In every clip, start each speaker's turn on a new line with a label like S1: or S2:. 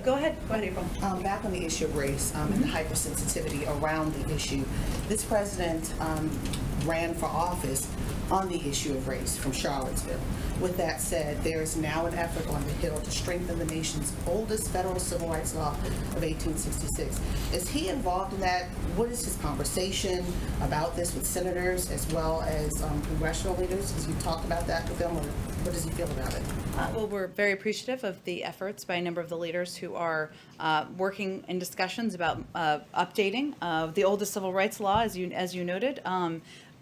S1: Go ahead, April.
S2: Back on the issue of race and the hypersensitivity around the issue, this president ran for office on the issue of race from Charlottesville. With that said, there is now an effort on the Hill to strengthen the nation's oldest federal civil rights law of 1866. Is he involved in that? What is his conversation about this with senators as well as congressional leaders? Has he talked about that with them, or what does he feel about it?
S1: Well, we're very appreciative of the efforts by a number of the leaders who are working in discussions about updating the oldest civil rights law, as you noted.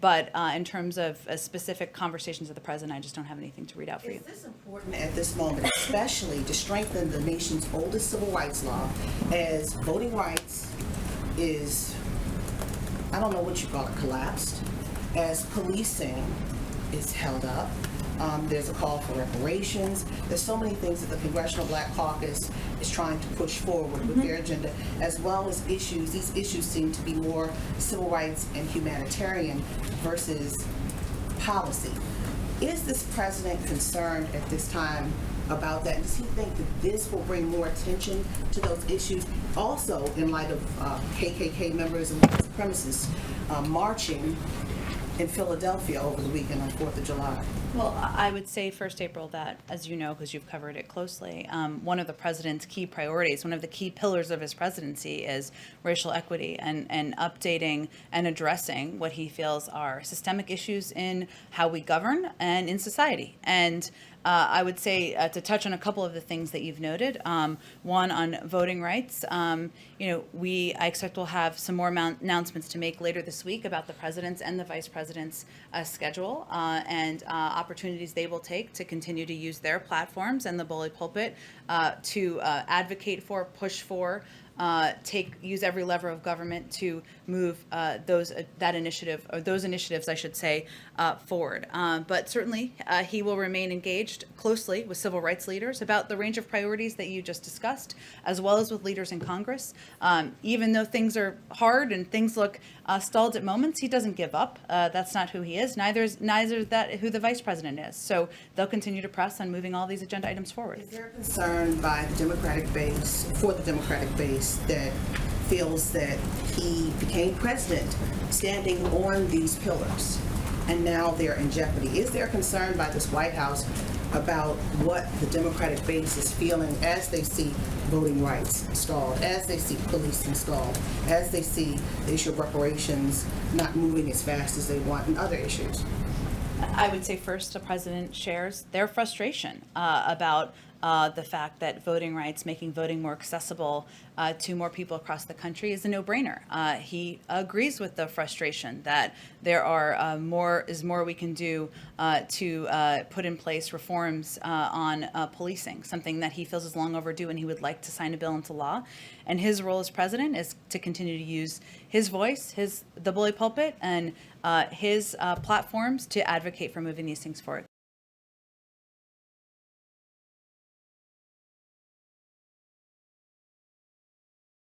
S1: But in terms of specific conversations with the president, I just don't have anything to read out for you.
S2: Is this important at this moment, especially to strengthen the nation's oldest civil rights law, as voting rights is, I don't know what you call it, collapsed, as policing is held up? There's a call for reparations. There's so many things that the Congressional Black Caucus is trying to push forward with their agenda, as well as issues. These issues seem to be more civil rights and humanitarian versus policy. Is this president concerned at this time about that? Does he think that this will bring more attention to those issues? Also, in light of KKK members and white supremacists marching in Philadelphia over the weekend on 4th of July.
S1: Well, I would say first, April, that, as you know, because you've covered it closely, one of the president's key priorities, one of the key pillars of his presidency is racial equity and updating and addressing what he feels are systemic issues in how we govern and in society. And I would say to touch on a couple of the things that you've noted. One on voting rights. I expect we'll have some more announcements to make later this week about the president's and the vice president's schedule and opportunities they will take to continue to use their platforms and the bully pulpit to advocate for, push for, use every lever of government to move those initiatives, I should say, forward. But certainly, he will remain engaged closely with civil rights leaders about the range of priorities that you just discussed, as well as with leaders in Congress. Even though things are hard and things look stalled at moments, he doesn't give up. That's not who he is. Neither is that who the vice president is. So they'll continue to press on moving all these agenda items forward.
S2: Is there concern by the Democratic base, that feels that he became president standing on these pillars and now they're in jeopardy? Is there concern by this White House about what the Democratic base is feeling as they see voting rights stalled, as they see policing stalled, as they see the issue of reparations not moving as fast as they want, and other issues?
S1: I would say first, the president shares their frustration about the fact that voting rights, making voting more accessible to more people across the country is a no-brainer. He agrees with the frustration that there are more we can do to put in place reforms on policing, something that he feels is long overdue, and he would like to sign a bill into law. And his role as president is to continue to use his voice, the bully pulpit, and his platforms to advocate for moving these things forward.